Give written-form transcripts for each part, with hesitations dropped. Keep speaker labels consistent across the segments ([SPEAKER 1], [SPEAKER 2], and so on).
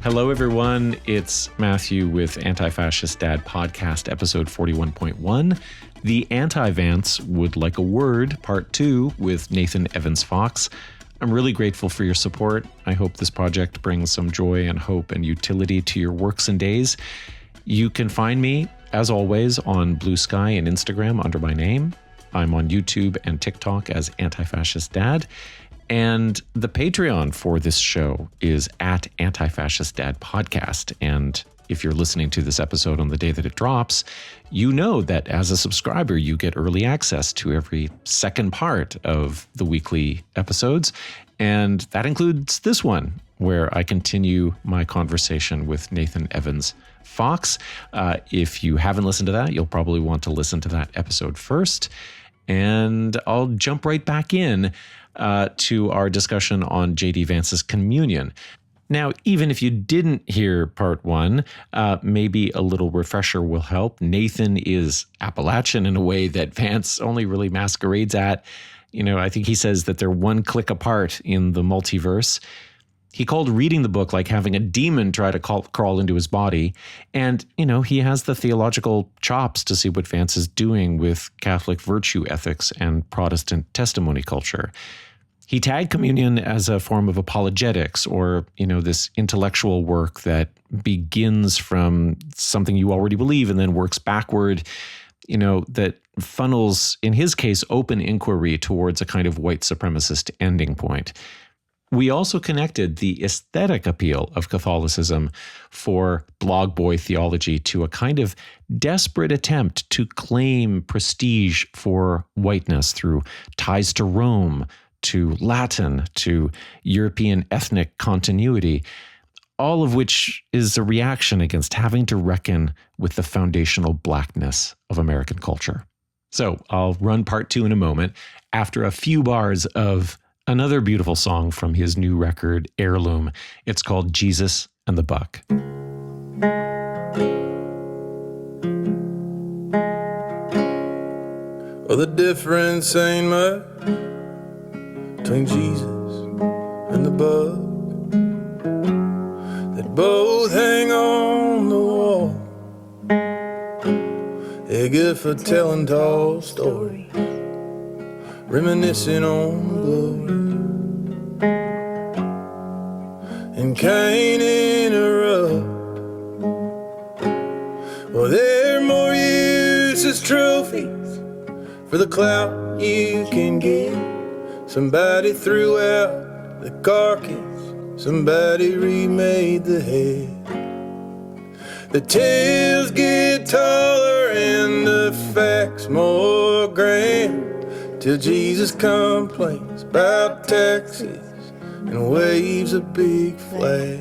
[SPEAKER 1] Hello, everyone. It's Matthew with Anti-Fascist Dad Podcast, episode 41.1. The Anti-Vance Would Like a Word, part 2, with Nathan Evans Fox. I'm really grateful for your support. I hope this project brings some joy and hope and utility to your works and days. You can find me, as always, on Blue Sky and Instagram under my name. I'm on YouTube and TikTok as Anti-Fascist Dad. And the Patreon for this show is at Anti-Fascist Dad Podcast. And if you're listening to this episode on the day that it drops, you know that as a subscriber, you get early access to every second part of the weekly episodes. And that includes this one, where I continue my conversation with Nathan Evans Fox. If you haven't listened to that, you'll probably want to listen to that episode first. And I'll jump right back in to our discussion on JD Vance's communion. Now, even if you didn't hear part 1, maybe a little refresher will help. Nathan is Appalachian in a way that Vance only really masquerades at. You know, I think he says that they're one click apart in the multiverse. He called reading the book like having a demon try to crawl into his body. And, you know, he has the theological chops to see what Vance is doing with Catholic virtue ethics and Protestant testimony culture. He tagged communion as a form of apologetics, or, you know, this intellectual work that begins from something you already believe and then works backward, you know, that funnels, in his case, open inquiry towards a kind of white supremacist ending point. We also connected the aesthetic appeal of Catholicism for blog boy theology to a kind of desperate attempt to claim prestige for whiteness through ties to Rome, to Latin, to European ethnic continuity, all of which is a reaction against having to reckon with the foundational blackness of American culture. So I'll run part 2 in a moment after a few bars of another beautiful song from his new record, Heirloom. It's called Jesus and the Buck.
[SPEAKER 2] Well, the difference ain't much between Jesus and the buck. They both hang on the wall. They're good for telling tall stories, reminiscing on glory. And Cain interrupt. Well, they're more use as trophies for the clout you can get. Somebody threw out the carcass, somebody remade the head. The tales get taller and the facts more grand, till Jesus complains about taxes and waves a big flag.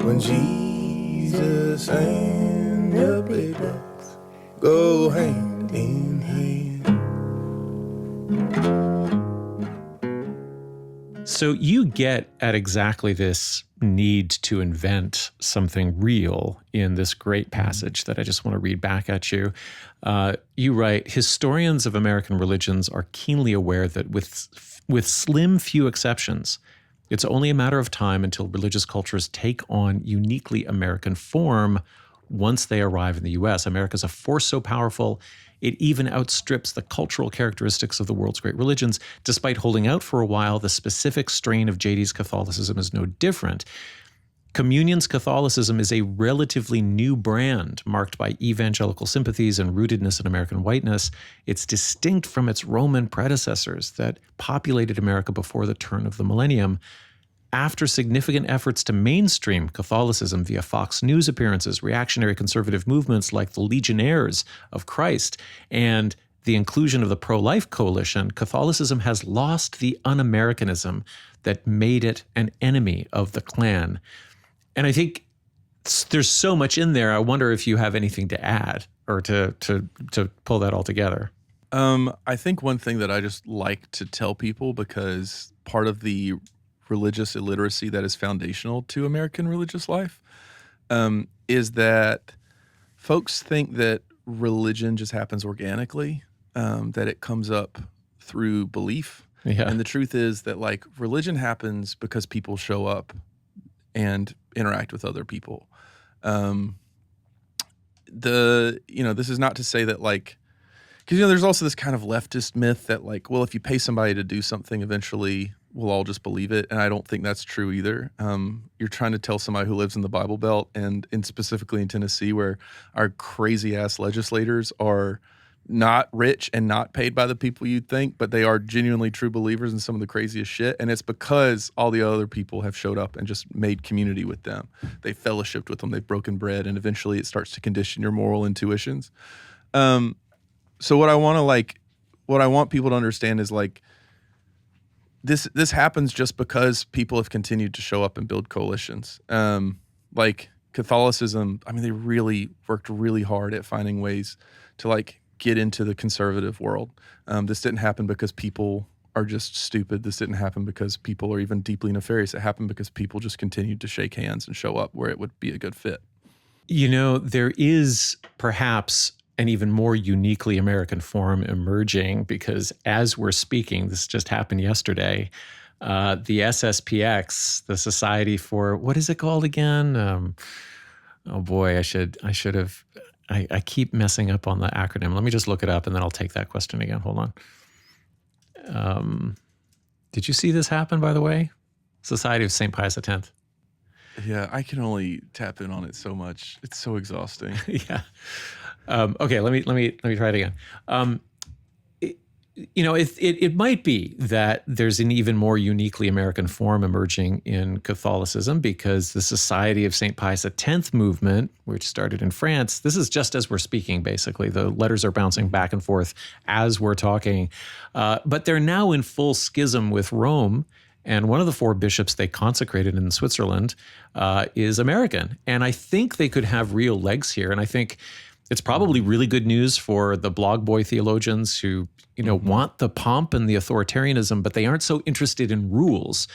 [SPEAKER 2] When Jesus and the big bucks go hand in hand.
[SPEAKER 1] So you get at exactly this need to invent something real in this great passage that I just want to read back at you. You write, historians of American religions are keenly aware that with slim few exceptions, it's only a matter of time until religious cultures take on uniquely American form once they arrive in the U.S. America's a force so powerful, it even outstrips the cultural characteristics of the world's great religions. Despite holding out for a while, the specific strain of JD's Catholicism is no different. Communion's Catholicism is a relatively new brand marked by evangelical sympathies and rootedness in American whiteness. It's distinct from its Roman predecessors that populated America before the turn of the millennium. After significant efforts to mainstream Catholicism via Fox News appearances, reactionary conservative movements like the Legionnaires of Christ, and the inclusion of the pro-life coalition, Catholicism has lost the un-Americanism that made it an enemy of the Klan. And I think there's so much in there. I wonder if you have anything to add or to pull that all together.
[SPEAKER 3] I think one thing that I just like to tell people, because part of the religious illiteracy that is foundational to American religious life, is that folks think that religion just happens organically, that it comes up through belief.
[SPEAKER 1] Yeah.
[SPEAKER 3] And the truth is that, like, religion happens because people show up and interact with other people. This is not to say that like, because there's also this kind of leftist myth that like, well, if you pay somebody to do something, eventually we'll all just believe it, and I don't think that's true either. You're trying to tell somebody who lives in the Bible Belt and specifically in Tennessee, where our crazy ass legislators are not rich and not paid by the people you'd think, but they are genuinely true believers in some of the craziest shit, and it's because all the other people have showed up and just made community with them. They fellowshipped with them, they've broken bread, and eventually it starts to condition your moral intuitions. So what I want people to understand is like, this happens just because people have continued to show up and build coalitions. Like Catholicism, I mean, they really worked really hard at finding ways to like get into the conservative world. This didn't happen because people are just stupid. This didn't happen because people are even deeply nefarious. It happened because people just continued to shake hands and show up where it would be a good fit.
[SPEAKER 1] There is perhaps an even more uniquely American form emerging, because as we're speaking, this just happened yesterday, the SSPX, the Society for, what is it called again? Oh boy, I keep messing up on the acronym. Let me just look it up and then I'll take that question again. Hold on. Did you see this happen, by the way? Society of St. Pius X.
[SPEAKER 3] Yeah, I can only tap in on it so much. It's so exhausting.
[SPEAKER 1] Yeah. Okay, let me try it again. It might be that there's an even more uniquely American form emerging in Catholicism, because the Society of St. Pius X movement, which started in France, this is just as we're speaking, basically. The letters are bouncing back and forth as we're talking. But they're now in full schism with Rome. And one of the 4 bishops they consecrated in Switzerland is American. And I think they could have real legs here. And I think it's probably really good news for the blog boy theologians who, want the pomp and the authoritarianism, but they aren't so interested in rules.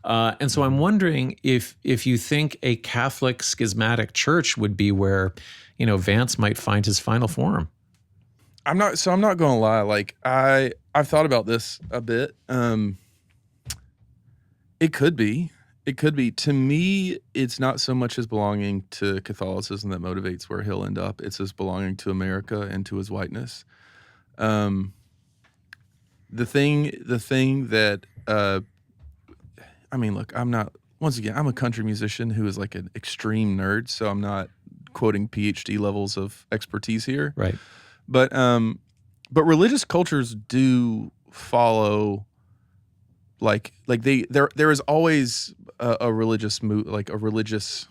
[SPEAKER 1] And so I'm wondering if you think a Catholic schismatic church would be where, Vance might find his final form.
[SPEAKER 3] I'm not going to lie. Like I've thought about this a bit. It could be. To me, it's not so much his belonging to Catholicism that motivates where he'll end up. It's his belonging to America and to his whiteness. The thing that, look, I'm a country musician who is like an extreme nerd, so I'm not quoting PhD levels of expertise here.
[SPEAKER 1] Right.
[SPEAKER 3] But religious cultures do follow, there is always a religious religious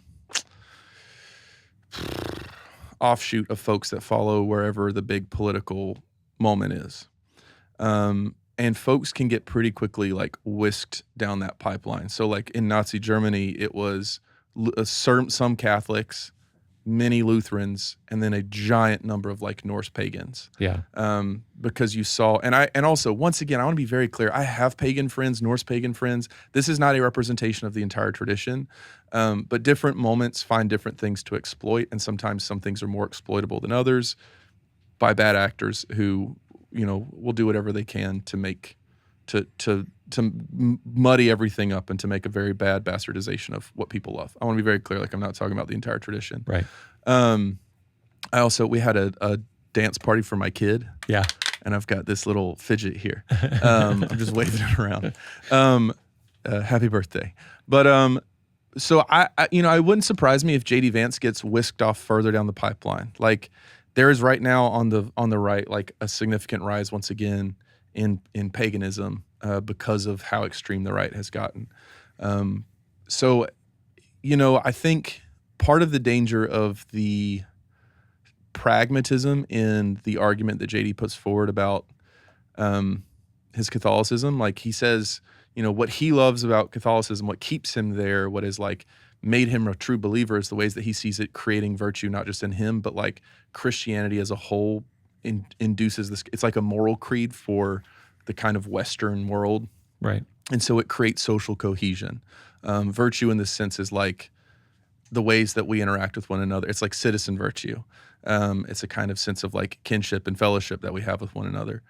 [SPEAKER 3] offshoot of folks that follow wherever the big political moment is. And folks can get pretty quickly whisked down that pipeline. So in Nazi Germany, it was some Catholics, many Lutherans, and then a giant number of Norse pagans.
[SPEAKER 1] Yeah.
[SPEAKER 3] Because you saw, and also once again, I want to be very clear. I have pagan friends, Norse pagan friends. This is not a representation of the entire tradition, but different moments find different things to exploit, and sometimes some things are more exploitable than others by bad actors who will do whatever they can to make to muddy everything up and to make a very bad bastardization of what people love. I want to be very clear, I'm not talking about the entire tradition.
[SPEAKER 1] Right.
[SPEAKER 3] We had a dance party for my kid.
[SPEAKER 1] Yeah.
[SPEAKER 3] And I've got this little fidget here. I'm just waving it around. Happy birthday. But so I wouldn't surprise me if JD Vance gets whisked off further down the pipeline. There is right now on the right a significant rise once again in paganism because of how extreme the right has gotten. So I think part of the danger of the pragmatism in the argument that JD puts forward about his Catholicism, he says, what he loves about Catholicism, what keeps him there, what is made him a true believer is the ways that he sees it creating virtue, not just in him, but Christianity as a whole induces this. It's like a moral creed for the kind of Western world.
[SPEAKER 1] Right.
[SPEAKER 3] And so it creates social cohesion. Virtue in this sense is the ways that we interact with one another. It's like citizen virtue. It's a kind of sense of kinship and fellowship that we have with one another.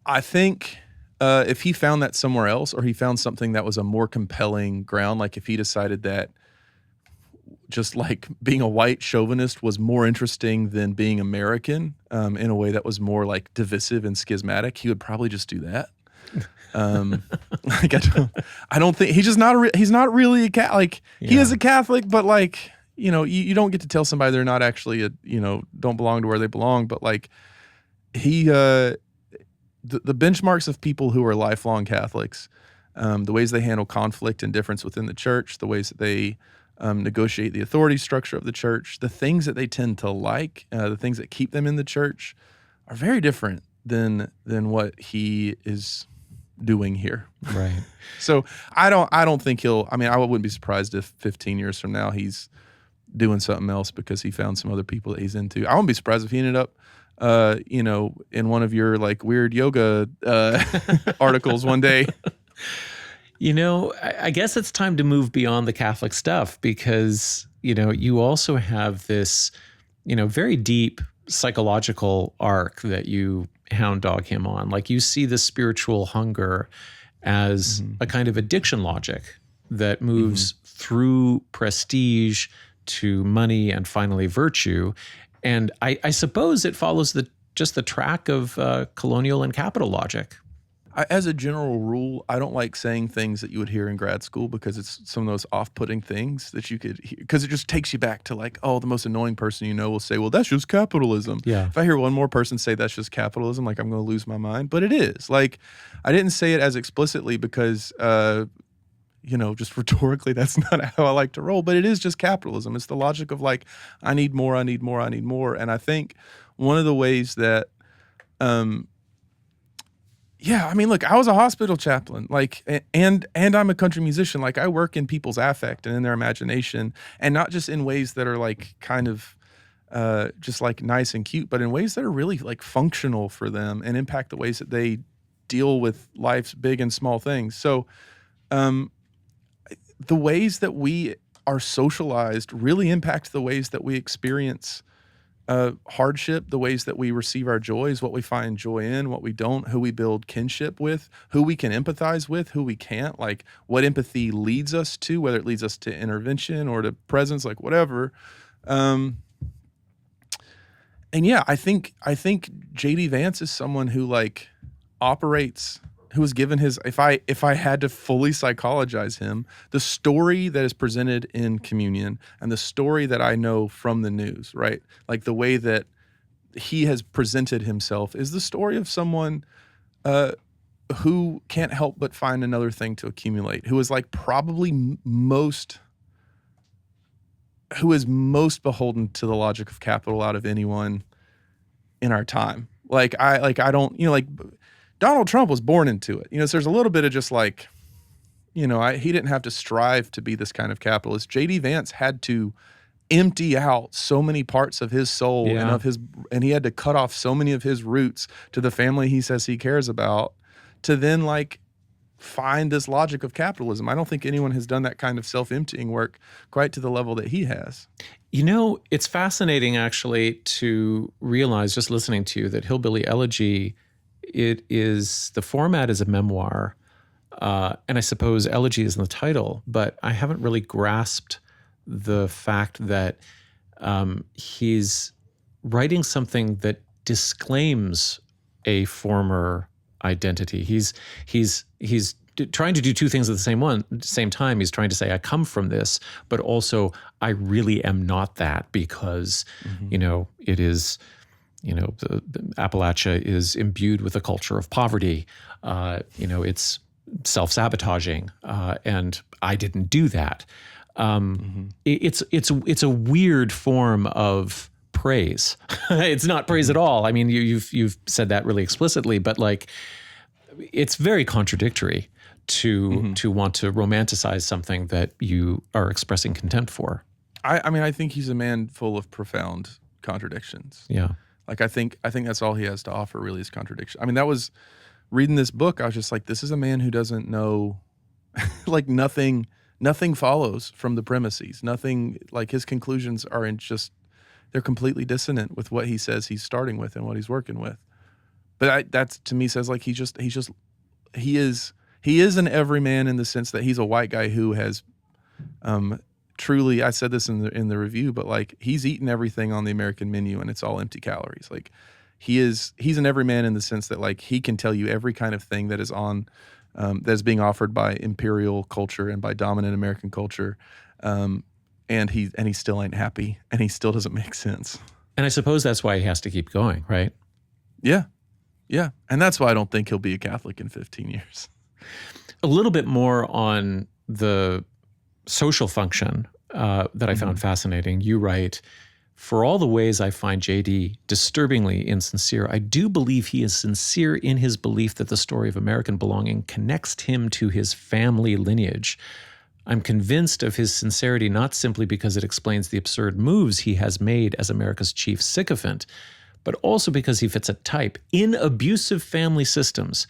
[SPEAKER 3] I think if he found that somewhere else, or he found something that was a more compelling ground, if he decided that just like being a white chauvinist was more interesting than being American in a way that was more like divisive and schismatic, he would probably just do that. Like I don't think he's not really a Catholic. Like, he is a Catholic, but like, you know, you don't get to tell somebody they're not actually don't belong to where they belong. But like the benchmarks of people who are lifelong Catholics, the ways they handle conflict and difference within the church, the ways that they negotiate the authority structure of the church, the things that they tend to like, the things that keep them in the church are very different than what he is doing here.
[SPEAKER 1] Right.
[SPEAKER 3] So I don't think I wouldn't be surprised if 15 years from now he's doing something else because he found some other people that he's into. I wouldn't be surprised if he ended up in one of your like weird yoga articles one day.
[SPEAKER 1] You know, I guess it's time to move beyond the Catholic stuff because, you know, you also have this, you know, very deep psychological arc that you hound dog him on. Like you see the spiritual hunger as a kind of addiction logic that moves through prestige to money and finally virtue. And I suppose it follows just the track of colonial and capital logic.
[SPEAKER 3] As a general rule, I don't like saying things that you would hear in grad school because it's some of those off-putting things that you could hear, because it just takes you back to like, oh, the most annoying person you know will say, well, that's just capitalism.
[SPEAKER 1] Yeah.
[SPEAKER 3] If I hear one more person say that's just capitalism, like I'm going to lose my mind. But it is. Like, I didn't say it as explicitly because, just rhetorically, that's not how I like to roll. But it is just capitalism. It's the logic of like, I need more, I need more, I need more. And I think one of the ways that look, I was a hospital chaplain, like, and I'm a country musician. Like, I work in people's affect and in their imagination, and not just in ways that are like kind of just like nice and cute, but in ways that are really like functional for them and impact the ways that they deal with life's big and small things. So, the ways that we are socialized really impact the ways that we experience hardship, the ways that we receive our joys, what we find joy in, what we don't, who we build kinship with, who we can empathize with, who we can't, like what empathy leads us to, whether it leads us to intervention or to presence, like whatever. And yeah, I think JD Vance is someone who like operates, who was given his, if I had to fully psychologize him, the story that is presented in communion and the story that I know from the news, right? Like the way that he has presented himself is the story of someone who can't help but find another thing to accumulate, who is like probably most beholden to the logic of capital out of anyone in our time. Donald Trump was born into it. So there's a little bit of just like, he didn't have to strive to be this kind of capitalist. JD Vance had to empty out so many parts of his soul and he had to cut off so many of his roots to the family he says he cares about to then like find this logic of capitalism. I don't think anyone has done that kind of self-emptying work quite to the level that he has.
[SPEAKER 1] It's fascinating actually to realize, just listening to you, that Hillbilly Elegy, the format is a memoir, and I suppose elegy is in the title, but I haven't really grasped the fact that he's writing something that disclaims a former identity. He's trying to do two things at the same time. He's trying to say, I come from this, but also I really am not that because, it is... the Appalachia is imbued with a culture of poverty. It's self-sabotaging, and I didn't do that. It's a weird form of praise. It's not praise at all. I mean, you've said that really explicitly, but like, it's very contradictory to want to romanticize something that you are expressing contempt for.
[SPEAKER 3] I think he's a man full of profound contradictions.
[SPEAKER 1] Yeah.
[SPEAKER 3] Like, I think that's all he has to offer really is contradiction. I mean, that was reading this book. I was just like, this is a man who doesn't know, like nothing follows from the premises. Nothing, like his conclusions they're completely dissonant with what he says he's starting with and what he's working with. But that to me says like, he is an everyman in the sense that he's a white guy who has truly, I said this in the review, but like he's eaten everything on the American menu and it's all empty calories. Like he's an everyman in the sense that like he can tell you every kind of thing that is on that is being offered by imperial culture and by dominant American culture, and he still ain't happy, and he still doesn't make sense.
[SPEAKER 1] And I suppose that's why he has to keep going, right?
[SPEAKER 3] Yeah, and that's why I don't think he'll be a Catholic in 15 years.
[SPEAKER 1] A little bit more on the social function that I found fascinating. You write, for all the ways I find JD disturbingly insincere, I do believe he is sincere in his belief that the story of American belonging connects him to his family lineage. I'm convinced of his sincerity not simply because it explains the absurd moves he has made as America's chief sycophant, but also because he fits a type. In abusive family systems,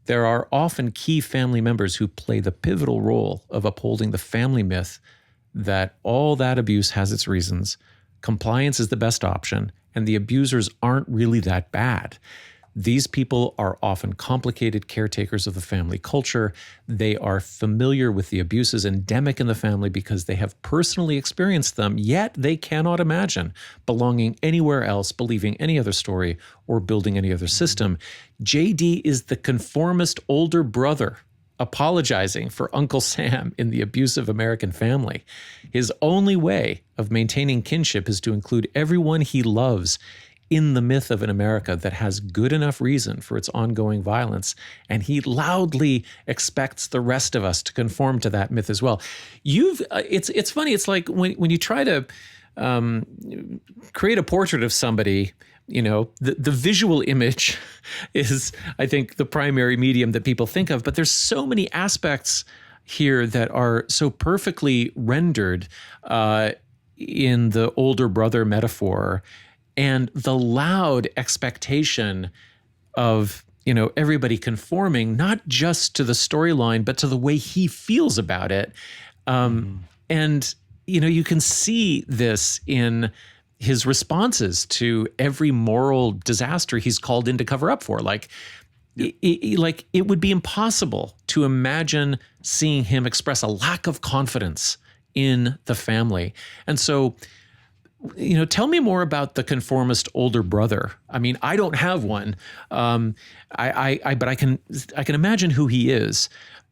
[SPEAKER 1] there are often key family members who play the pivotal role of upholding the family myth that all that abuse has its reasons, compliance is the best option, and the abusers aren't really that bad. These people are often complicated caretakers of the family culture. They are familiar with the abuses endemic in the family because they have personally experienced them, yet they cannot imagine belonging anywhere else, believing any other story, or building any other system. JD is the conformist older brother apologizing for Uncle Sam in the abusive American family. His only way of maintaining kinship is to include everyone he loves in the myth of an America that has good enough reason for its ongoing violence, and he loudly expects the rest of us to conform to that myth as well. It's funny. It's like when you try to create a portrait of somebody, the visual image is, I think, the primary medium that people think of, but there's so many aspects here that are so perfectly rendered in the older brother metaphor, and the loud expectation of, everybody conforming, not just to the storyline, but to the way he feels about it. And, you can see this in his responses to every moral disaster he's called in to cover up for. Like, it would be impossible to imagine seeing him express a lack of confidence in the family. And so, tell me more about the conformist older brother. I mean, I don't have one, but I can imagine who he is.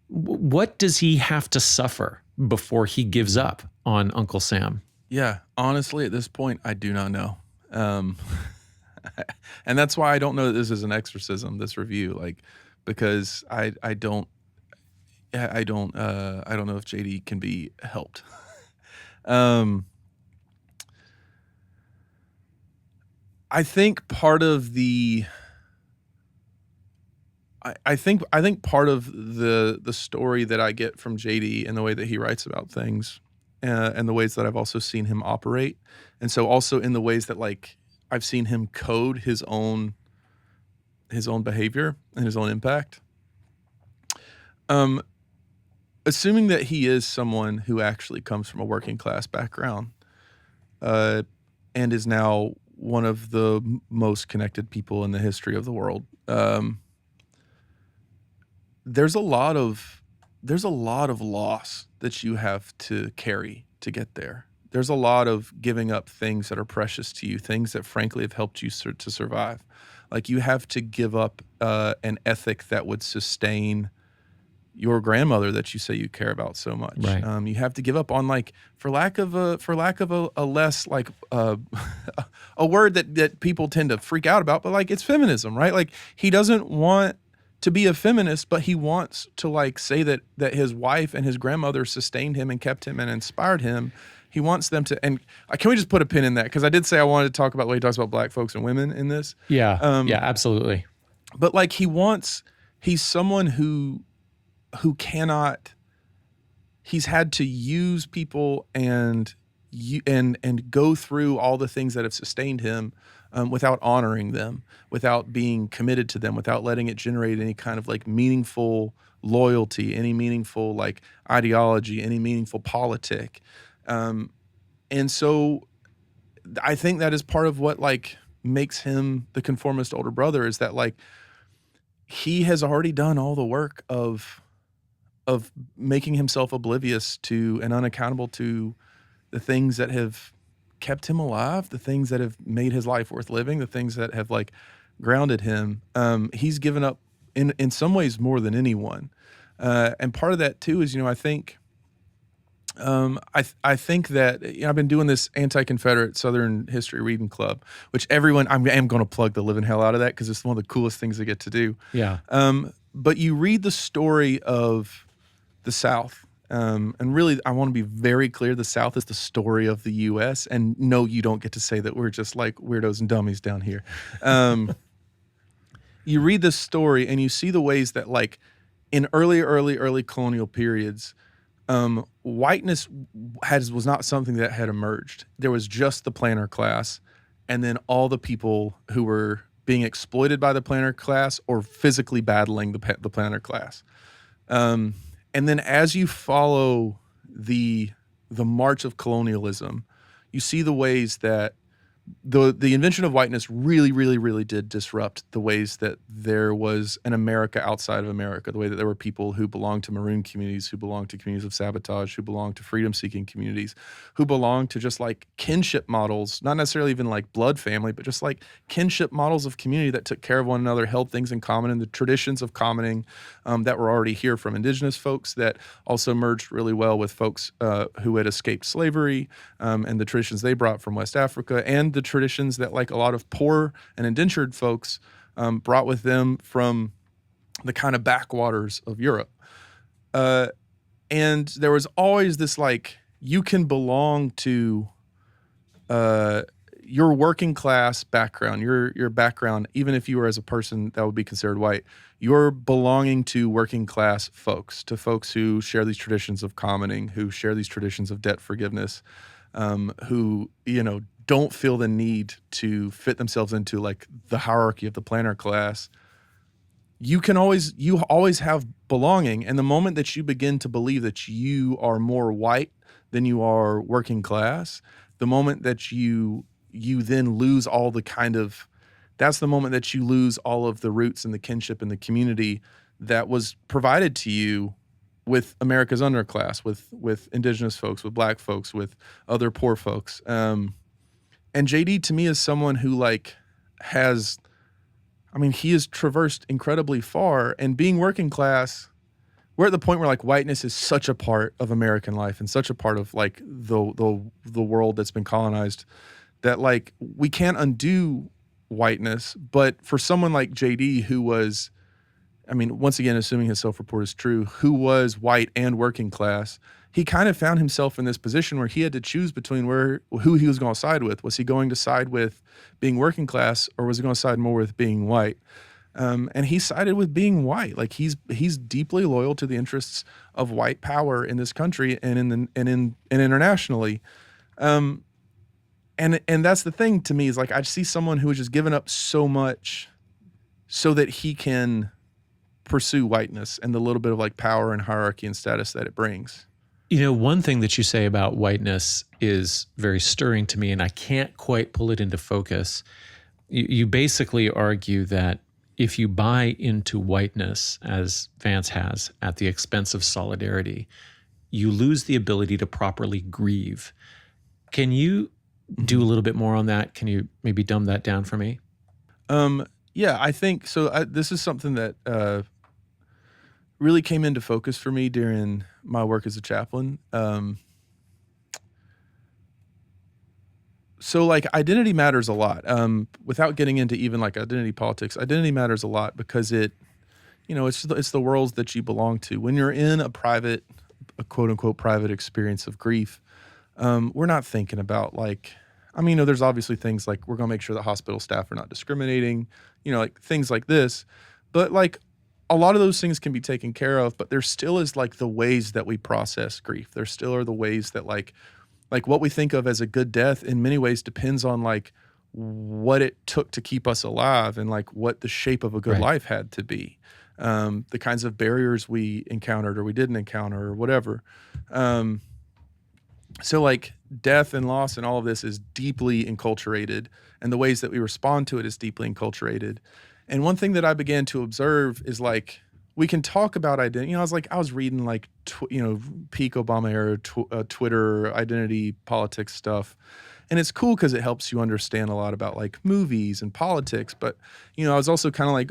[SPEAKER 1] What does he have to suffer before he gives up on Uncle Sam?
[SPEAKER 3] Yeah, honestly, at this point, I do not know. And that's why I don't know that this is an exorcism, this review, because I don't know if JD can be helped. I think part of the I think part of the story that I get from JD and the way that he writes about things, and the ways that I've also seen him operate, and so also in the ways that I've seen him code his own behavior and his own impact. Assuming that he is someone who actually comes from a working class background, and is now one of the most connected people in the history of the world. There's a lot of loss that you have to carry to get there. There's a lot of giving up things that are precious to you, things that frankly have helped you to survive. Like, you have to give up an ethic that would sustain your grandmother that you say you care about so much.
[SPEAKER 1] Right.
[SPEAKER 3] You have to give up on, for lack of a less a word that people tend to freak out about, but it's feminism, right? He doesn't want to be a feminist, but he wants to say that his wife and his grandmother sustained him and kept him and inspired him. He wants them to, and can we just put a pin in that? Because I did say I wanted to talk about the way he talks about black folks and women in this.
[SPEAKER 1] Yeah, yeah, absolutely.
[SPEAKER 3] But he's someone who cannot, he's had to use people and go through all the things that have sustained him without honoring them, without being committed to them, without letting it generate any kind of meaningful loyalty, any meaningful ideology, any meaningful politic. And so I think that is part of what makes him the conformist older brother, is that he has already done all the work of making himself oblivious to and unaccountable to the things that have kept him alive, the things that have made his life worth living, the things that have like grounded him. He's given up in some ways more than anyone. And part of that too is, I think, I think that I've been doing this anti-Confederate Southern History Reading Club, which I am going to plug the living hell out of that because it's one of the coolest things I get to do.
[SPEAKER 1] Yeah.
[SPEAKER 3] But you read the story of the South, and really, I want to be very clear: the South is the story of the U.S. And no, you don't get to say that we're just like weirdos and dummies down here. You read this story and you see the ways that, like, in early colonial periods, whiteness was not something that had emerged. There was just the planter class, and then all the people who were being exploited by the planter class or physically battling the planter class. And then as you follow the march of colonialism, you see the ways that the invention of whiteness really did disrupt the ways that there was an America outside of America, the way that there were people who belonged to maroon communities, who belonged to communities of sabotage, who belonged to freedom-seeking communities, who belonged to just like kinship models, not necessarily even like blood family, but just like kinship models of community that took care of one another, held things in common, and the traditions of commoning that were already here from indigenous folks that also merged really well with folks who had escaped slavery and the traditions they brought from West Africa, and the traditions that like a lot of poor and indentured folks brought with them from the kind of backwaters of Europe. And there was always this like, you can belong to your working class background, your background, even if you were as a person that would be considered white, you're belonging to working class folks, to folks who share these traditions of commoning, who share these traditions of debt forgiveness, who, don't feel the need to fit themselves into like the hierarchy of the planter class. You always have belonging. And the moment that you begin to believe that you are more white than you are working class, the moment that you then lose all the that's the moment that you lose all of the roots and the kinship and the community that was provided to you with America's underclass, with indigenous folks, with black folks, with other poor folks. And JD to me is someone who like he has traversed incredibly far, and being working class, we're at the point where like whiteness is such a part of American life and such a part of like the world that's been colonized that like we can't undo whiteness. But for someone like JD who was, once again, assuming his self-report is true, who was white and working class, he kind of found himself in this position where he had to choose between who he was going to side with. Was he going to side with being working class, or was he going to side more with being white? And he sided with being white. Like he's deeply loyal to the interests of white power in this country and internationally. And that's the thing to me is like I see someone who has just given up so much so that he can pursue whiteness and the little bit of like power and hierarchy and status that it brings.
[SPEAKER 1] One thing that you say about whiteness is very stirring to me, and I can't quite pull it into focus. You basically argue that if you buy into whiteness, as Vance has, at the expense of solidarity, you lose the ability to properly grieve. Can you do a little bit more on that? Can you maybe dumb that down for me?
[SPEAKER 3] Yeah, I think so. This is something that really came into focus for me during my work as a chaplain. So like identity matters a lot. Without getting into even like identity politics, identity matters a lot because it's the worlds that you belong to. When you're in a quote unquote private experience of grief, we're not thinking about like, there's obviously things like we're going to make sure that hospital staff are not discriminating, like things like this, but like a lot of those things can be taken care of, but there still is like the ways that we process grief. There still are the ways that like what we think of as a good death in many ways depends on like what it took to keep us alive and like what the shape of a good life had to be. The kinds of barriers we encountered or we didn't encounter or whatever. So like death and loss and all of this is deeply enculturated, and the ways that we respond to it is deeply enculturated. And one thing that I began to observe is like we can talk about identity. I was reading like, peak Obama era Twitter identity politics stuff. And it's cool because it helps you understand a lot about like movies and politics. But, I was also kind of like,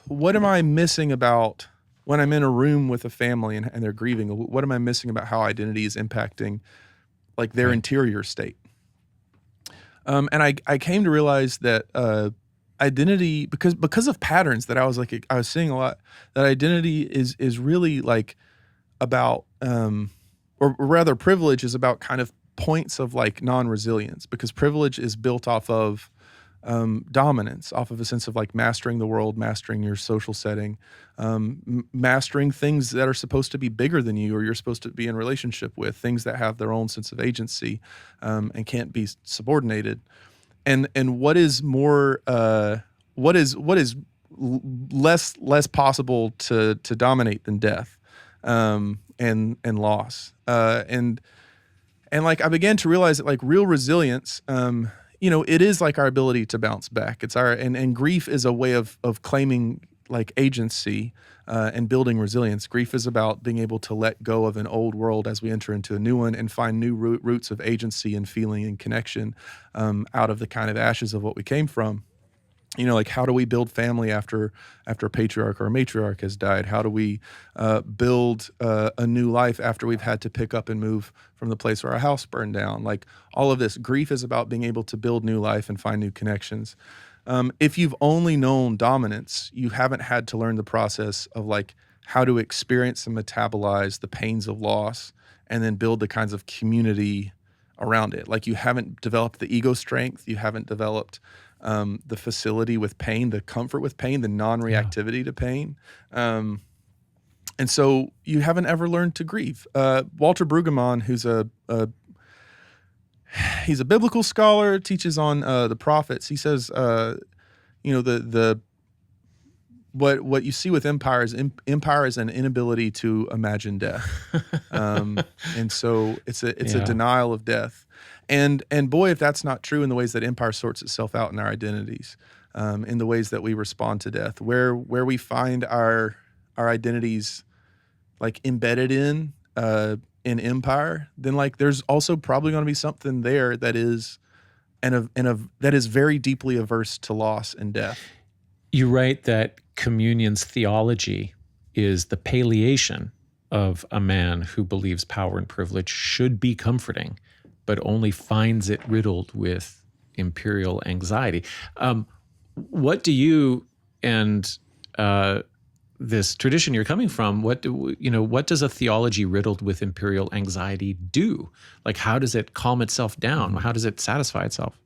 [SPEAKER 3] what am I missing about when I'm in a room with a family and they're grieving? What am I missing about how identity is impacting like their interior state? And I came to realize that identity, because of patterns that I was seeing a lot, that identity is really like about, or rather privilege is about kind of points of like non-resilience, because privilege is built off of dominance, off of a sense of like mastering the world, mastering your social setting, mastering things that are supposed to be bigger than you or you're supposed to be in relationship with, things that have their own sense of agency and can't be subordinated. And what is more, what is less possible to dominate than death and loss. And like I began to realize that like real resilience, it is like our ability to bounce back. It's and grief is a way of claiming like agency and building resilience. Grief is about being able to let go of an old world as we enter into a new one and find new roots of agency and feeling and connection out of the kind of ashes of what we came from. Like how do we build family after a patriarch or a matriarch has died? How do we build a new life after we've had to pick up and move from the place where our house burned down? Like all of this, grief is about being able to build new life and find new connections. If you've only known dominance, you haven't had to learn the process of like how to experience and metabolize the pains of loss and then build the kinds of community around it. Like you haven't developed the ego strength, you haven't developed the facility with pain, the comfort with pain, the non-reactivity to pain. And so you haven't ever learned to grieve. Walter Brueggemann, who's he's a biblical scholar, teaches on the prophets. He says, what you see with empire is an inability to imagine death. And so it's a denial of death. And boy, if that's not true in the ways that empire sorts itself out in our identities, in the ways that we respond to death, where we find our identities like embedded in empire, then like there's also probably going to be something there that is that is very deeply averse to loss and death.
[SPEAKER 1] You write that communion's theology is the palliation of a man who believes power and privilege should be comforting, but only finds it riddled with imperial anxiety. What do you and this tradition you're coming from, what does a theology riddled with imperial anxiety do? Like, how does it calm itself down? How does it satisfy itself?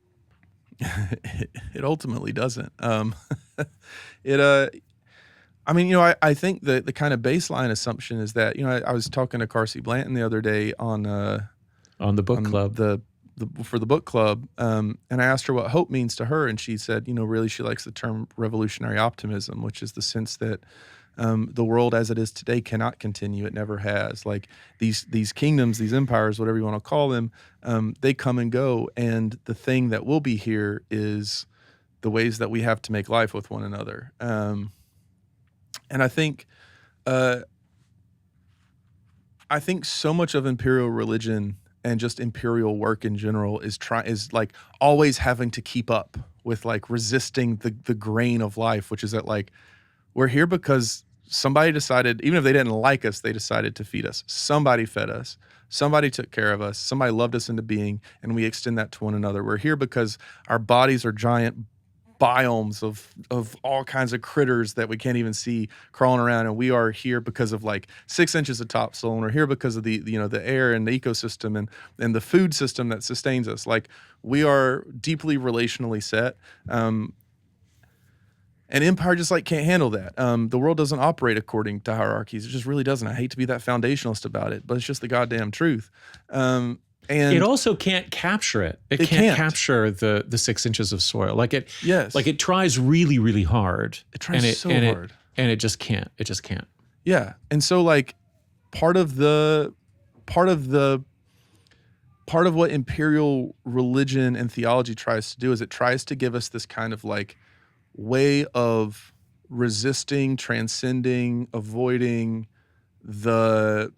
[SPEAKER 3] It ultimately doesn't. I think the kind of baseline assumption is that, I was talking to Carsey Blanton the other day on the book club, for the book club, and I asked her what hope means to her, and she said, really she likes the term revolutionary optimism, which is the sense that the world as it is today cannot continue. It never has. Like these kingdoms, these empires, whatever you want to call them, they come and go, and the thing that will be here is the ways that we have to make life with one another. And I think so much of imperial religion and just imperial work in general is like always having to keep up with like resisting the grain of life, which is that like we're here because somebody decided, even if they didn't like us, they decided to feed us. Somebody fed us. Somebody took care of us. Somebody loved us into being, and we extend that to one another. We're here because our bodies are giant biomes of all kinds of critters that we can't even see crawling around, and we are here because of like 6 inches of topsoil, and we're here because of the air and the ecosystem and the food system that sustains us. Like we are deeply relationally set, and empire just like can't handle that. The world doesn't operate according to hierarchies. It just really doesn't. I hate to be that foundationalist about it, but it's just the goddamn truth. And
[SPEAKER 1] it also can't capture it. It can't capture the 6 inches of soil. Like it tries really, really hard.
[SPEAKER 3] It tries so hard.
[SPEAKER 1] And it just can't. It just can't.
[SPEAKER 3] Yeah. And so like part of what imperial religion and theology tries to do is it tries to give us this kind of like way of resisting, transcending, avoiding the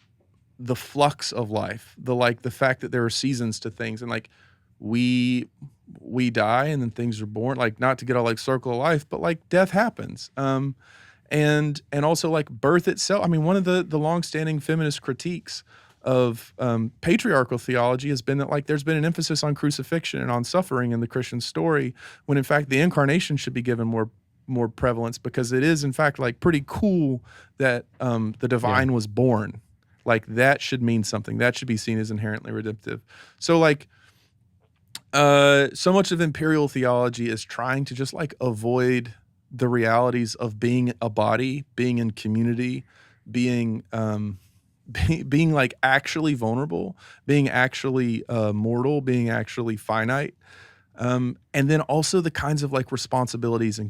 [SPEAKER 3] flux of life, the fact that there are seasons to things, and like we die and then things are born, like not to get all like circle of life, but like death happens. And also like birth itself. I mean, one of the longstanding feminist critiques of patriarchal theology has been that like there's been an emphasis on crucifixion and on suffering in the Christian story, when in fact the incarnation should be given more prevalence, because it is in fact like pretty cool that the divine was born. Like that should mean something. That should be seen as inherently redemptive. So like so much of imperial theology is trying to just like avoid the realities of being a body, being in community, being being like actually vulnerable, being actually mortal, being actually finite. And then also the kinds of like responsibilities and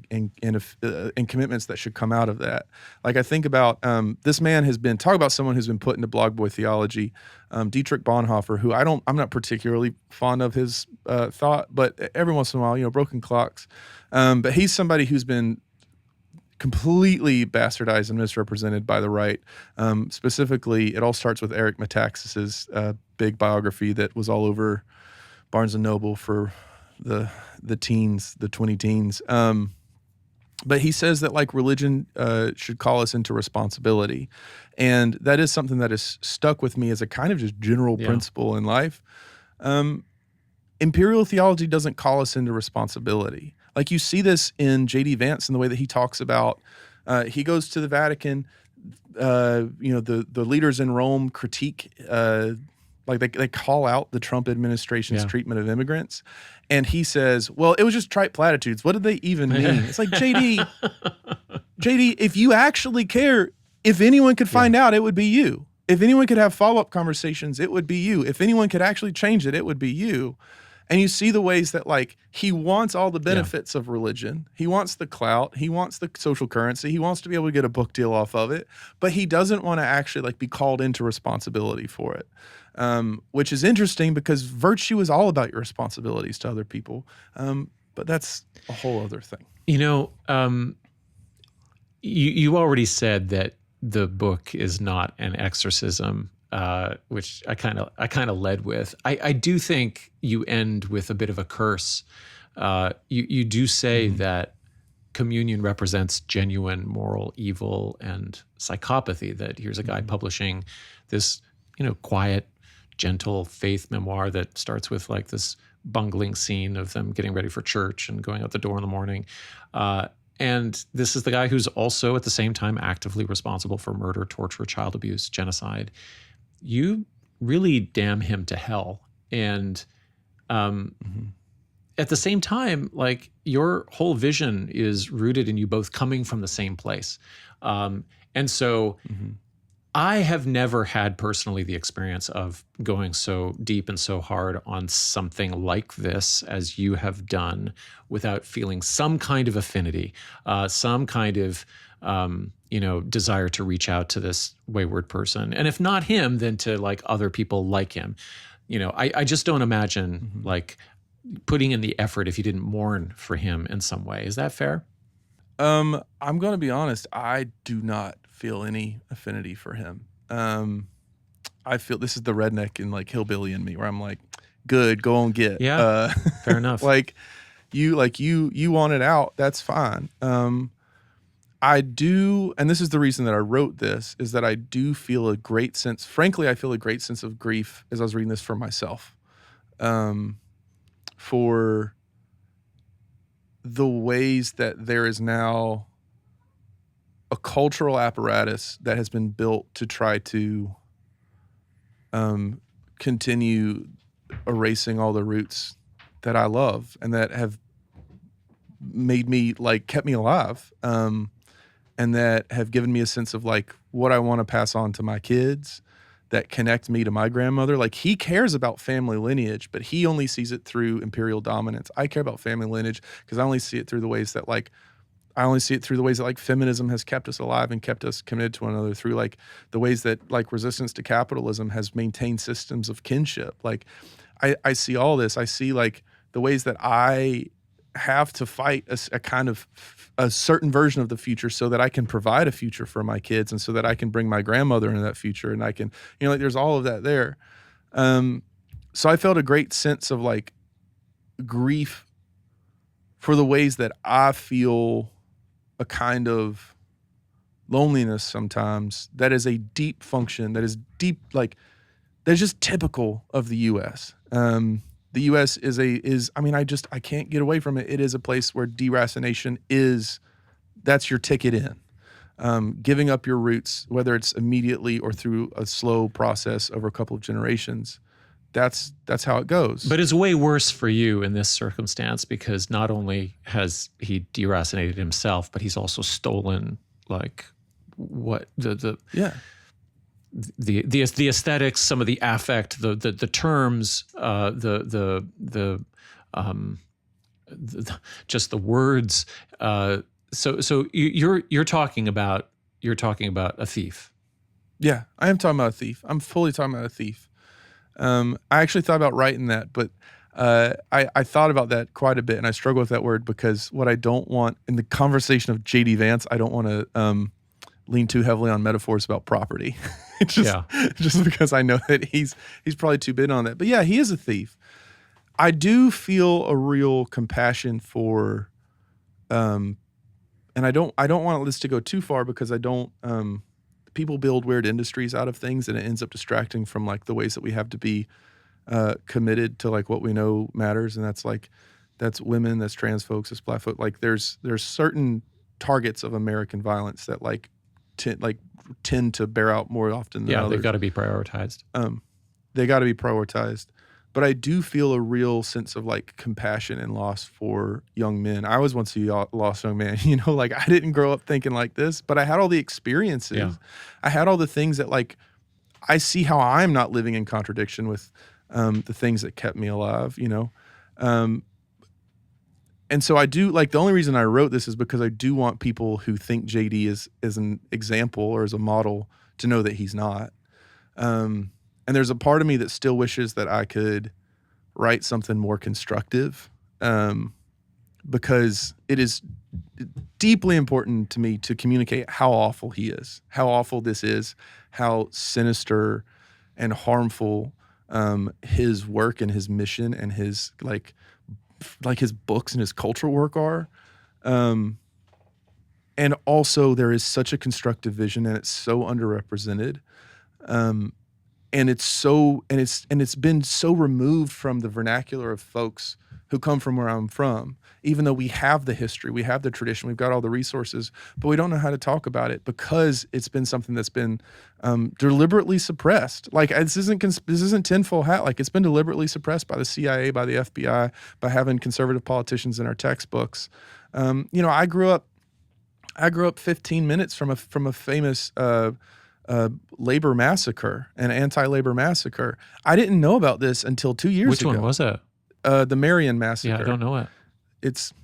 [SPEAKER 3] commitments that should come out of that. Like I think about this man has been, talk about someone who's been put into blog boy theology, Dietrich Bonhoeffer, who I'm not particularly fond of his thought, but every once in a while, broken clocks. But he's somebody who's been completely bastardized and misrepresented by the right. Specifically, it all starts with Eric Metaxas's big biography that was all over Barnes and Noble for the teens, the 20 teens. But he says that like religion should call us into responsibility. And that is something that has stuck with me as a kind of just general principle in life. Imperial theology doesn't call us into responsibility. Like you see this in JD Vance in the way that he talks about, he goes to the Vatican, the leaders in Rome critique, like they call out the Trump administration's treatment of immigrants. And he says, well, it was just trite platitudes. What did they even mean? It's like, JD, if you actually care, if anyone could find out, it would be you. If anyone could have follow-up conversations, it would be you. If anyone could actually change it, it would be you. And you see the ways that like he wants all the benefits of religion. He wants the clout. He wants the social currency. He wants to be able to get a book deal off of it. But he doesn't want to actually like be called into responsibility for it. Which is interesting because virtue is all about your responsibilities to other people. But that's a whole other thing.
[SPEAKER 1] You already said that the book is not an exorcism, which I kind of led with. I do think you end with a bit of a curse. You do say that communion represents genuine moral evil and psychopathy, that here's a guy publishing this, quiet, gentle faith memoir that starts with like this bungling scene of them getting ready for church and going out the door in the morning. And this is the guy who's also at the same time actively responsible for murder, torture, child abuse, genocide. You really damn him to hell. And at the same time, like your whole vision is rooted in you both coming from the same place. And so I have never had personally the experience of going so deep and so hard on something like this as you have done without feeling some kind of affinity, some kind of desire to reach out to this wayward person. And if not him, then to like other people like him. I just don't imagine like putting in the effort if you didn't mourn for him in some way. Is that fair?
[SPEAKER 3] I'm going to be honest. I do not feel any affinity for him. I feel this is the redneck and like hillbilly in me where I'm like, good, go on get.
[SPEAKER 1] Yeah, fair enough.
[SPEAKER 3] You want it out. That's fine. I do, and this is the reason that I wrote this, is that I do feel a great sense, frankly, I feel a great sense of grief as I was reading this for myself, for the ways that there is now a cultural apparatus that has been built to try to continue erasing all the roots that I love and that have made me, like, kept me alive, and that have given me a sense of, like, what I want to pass on to my kids, that connect me to my grandmother. Like, he cares about family lineage, but he only sees it through imperial dominance. I care about family lineage because I only see it through the ways that, like, feminism has kept us alive and kept us committed to one another, through like the ways that like resistance to capitalism has maintained systems of kinship. Like I see all this. I see like the ways that I have to fight a kind of a certain version of the future so that I can provide a future for my kids and so that I can bring my grandmother into that future and I can, like there's all of that there. So I felt a great sense of like grief for the ways that I feel a kind of loneliness sometimes that is a deep function, that is deep, like that's just typical of the U.S. The U.S. I can't get away from it. It is a place where deracination that's your ticket in. Giving up your roots, whether it's immediately or through a slow process over a couple of generations, that's how it goes.
[SPEAKER 1] But it's way worse for you in this circumstance because not only has he deracinated himself, but he's also stolen like what the aesthetics, some of the affect, the terms, just the words. So you're talking about a thief.
[SPEAKER 3] Yeah, I am talking about a thief. I'm fully talking about a thief. I actually thought about writing that, but I thought about that quite a bit, and I struggle with that word because what I don't want in the conversation of JD Vance, I don't want to lean too heavily on metaphors about property. Just because I know that he's probably too big on that. But yeah, he is a thief. I do feel a real compassion for, and I don't want this to go too far because I don't. People build weird industries out of things, and it ends up distracting from like the ways that we have to be committed to like what we know matters, and that's women, that's trans folks, that's Black folk. Like there's certain targets of American violence that tend to bear out more often than others.
[SPEAKER 1] They've got to be prioritized.
[SPEAKER 3] They got to be prioritized. But I do feel a real sense of like compassion and loss for young men. I was once a lost young man, like I didn't grow up thinking like this, but I had all the experiences. Yeah. I had all the things that like, I see how I'm not living in contradiction with the things that kept me alive, And so I do, like, the only reason I wrote this is because I do want people who think JD is an example or as a model to know that he's not. And there's a part of me that still wishes that I could write something more constructive, because it is deeply important to me to communicate how awful he is, how awful this is, how sinister and harmful his work and his mission and his like his books and his cultural work are. And also there is such a constructive vision and it's so underrepresented. And it's been so removed from the vernacular of folks who come from where I'm from, even though we have the history, we have the tradition, we've got all the resources, but we don't know how to talk about it because it's been something that's been deliberately suppressed. Like this isn't tinfoil hat. Like it's been deliberately suppressed by the CIA, by the FBI, by having conservative politicians in our textbooks. I grew up 15 minutes from a famous labor massacre, an anti-labor massacre. I didn't know about this until 2 years ago.
[SPEAKER 1] Which one was it?
[SPEAKER 3] The Marion massacre.
[SPEAKER 1] Yeah, I don't know it.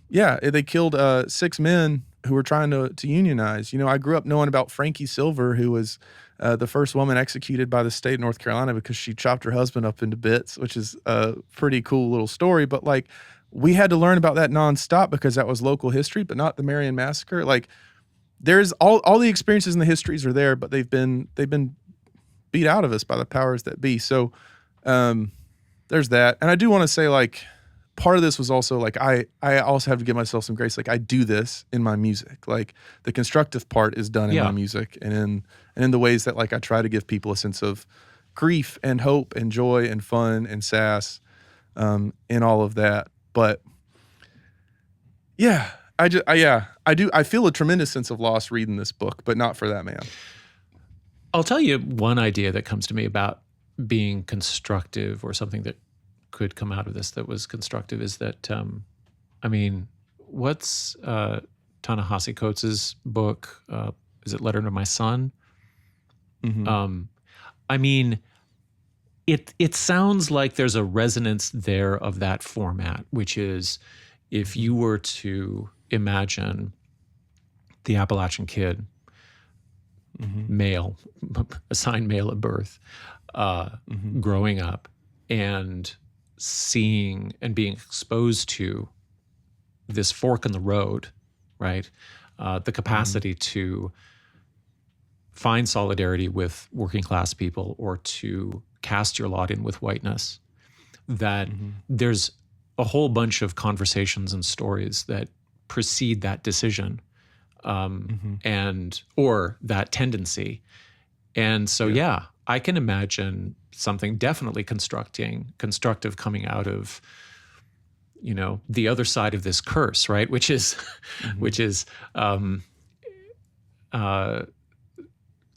[SPEAKER 3] They killed 6 men who were trying to unionize. I grew up knowing about Frankie Silver, who was the first woman executed by the state of North Carolina because she chopped her husband up into bits, which is a pretty cool little story. But like, we had to learn about that nonstop because that was local history, but not the Marion massacre. Like, there's all the experiences and the histories are there, but they've been beat out of us by the powers that be. So there's that. And I do want to say, like, part of this was also like I also have to give myself some grace. Like I do this in my music. Like the constructive part is done in my music and in the ways that like I try to give people a sense of grief and hope and joy and fun and sass in all of that. But yeah. I feel a tremendous sense of loss reading this book, but not for that man.
[SPEAKER 1] I'll tell you one idea that comes to me about being constructive or something that could come out of this that was constructive is that, what's Ta-Nehisi Coates' book? Is it Letter to My Son? Mm-hmm. It sounds like there's a resonance there of that format, which is if you were to imagine the Appalachian kid, male, assigned male at birth, growing up and seeing and being exposed to this fork in the road, right? The capacity to find solidarity with working class people or to cast your lot in with whiteness, that there's a whole bunch of conversations and stories that precede that decision and or that tendency. And so, I can imagine something definitely constructive coming out of, the other side of this curse, right? Which is, well,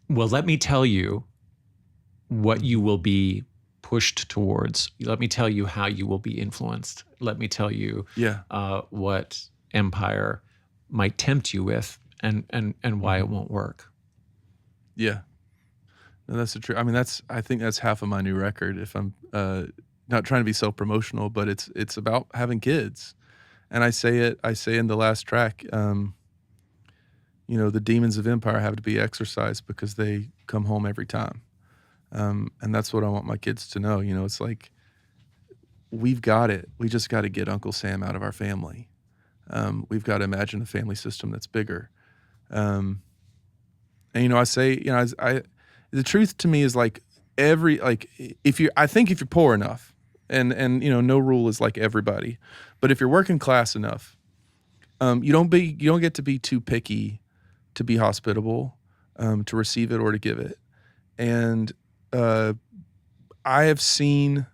[SPEAKER 1] let me tell you what you will be pushed towards. Let me tell you how you will be influenced. Let me tell you what empire might tempt you with and why it won't work.
[SPEAKER 3] Yeah. No, that's the truth. I mean, I think that's half of my new record. If I'm not trying to be self-promotional, but it's about having kids. And I say in the last track, the demons of empire have to be exorcised because they come home every time. And that's what I want my kids to know. It's like, we've got it. We just got to get Uncle Sam out of our family. We've got to imagine a family system that's bigger. And, I say, the truth to me is like if you're poor enough and no rule is like everybody, but if you're working class enough, you don't get to be too picky to be hospitable, to receive it or to give it. And I have seen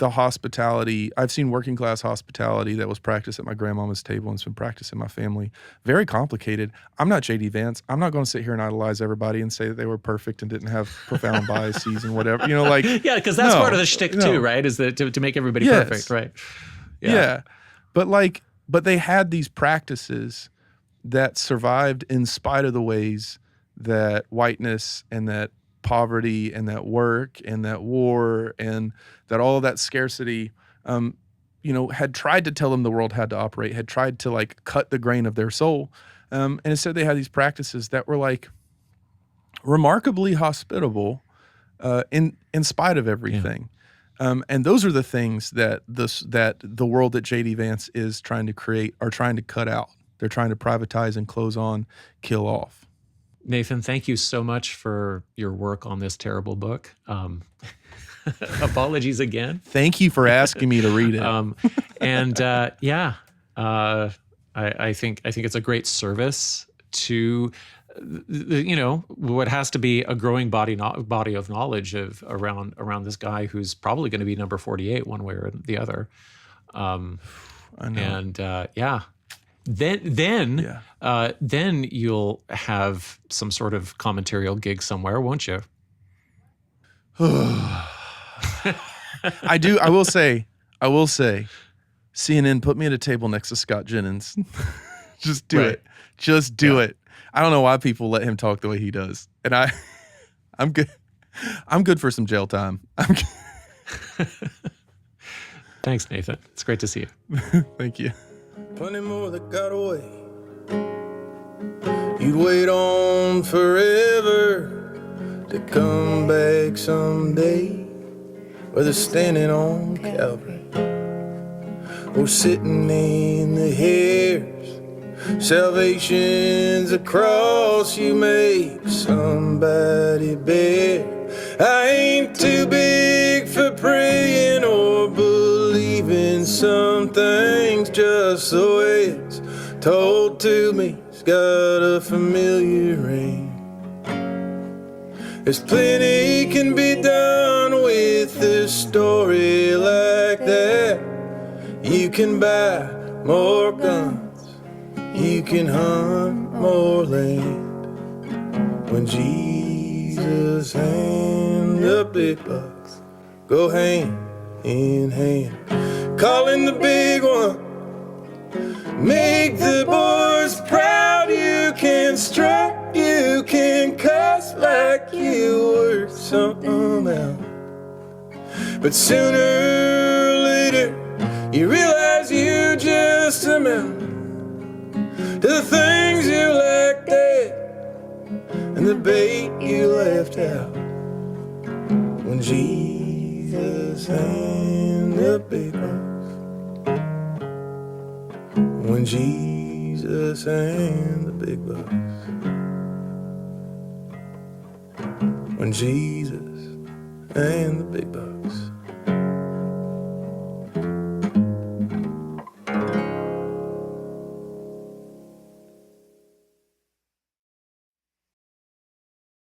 [SPEAKER 3] I've seen working class hospitality that was practiced at my grandmama's table and it's been practiced in my family. Very complicated. I'm not JD Vance. I'm not going to sit here and idolize everybody and say that they were perfect and didn't have profound biases and whatever.
[SPEAKER 1] Yeah, because that's part of the shtick too, right? Is that to make everybody perfect, right?
[SPEAKER 3] Yeah. But they had these practices that survived in spite of the ways that whiteness and that poverty and that work and that war and that all of that scarcity, had tried to tell them the world had to operate, had tried to like cut the grain of their soul. And instead they had these practices that were like remarkably hospitable in spite of everything. And those are the things that the world that JD Vance is trying to create are trying to cut out. They're trying to privatize and close on, kill off.
[SPEAKER 1] Nathan, thank you so much for your work on this terrible book. Apologies again.
[SPEAKER 3] Thank you for asking me to read it.
[SPEAKER 1] I think it's a great service to what has to be a growing body of knowledge around this guy who's probably going to be number 48 one way or the other.
[SPEAKER 3] I know.
[SPEAKER 1] And then you'll have some sort of commentarial gig somewhere, won't you?
[SPEAKER 3] I do. I will say, CNN, put me at a table next to Scott Jennings. Just do it. Just do it. I don't know why people let him talk the way he does. And I'm good. I'm good for some jail time.
[SPEAKER 1] Thanks, Nathan. It's great to see you.
[SPEAKER 3] Thank you.
[SPEAKER 2] Plenty more that got away. You'd wait on forever to come back someday, whether standing on Calvary or sitting in the hairs. Salvation's a cross you make somebody bear. I ain't too big for praying or believing some things just the way it's told to me. It's got a familiar ring. There's plenty can be done with a story like that. You can buy more guns, you can hunt more land. When Jesus and the big bucks go hand in hand, calling the big one, make the boys proud. You can strut, you can cuss like you were something else, but sooner or later you realize you just amount to the things you lacked at and the bait you left out. When Jesus and the big bucks, when Jesus and the big bucks. When Jesus and the big bucks.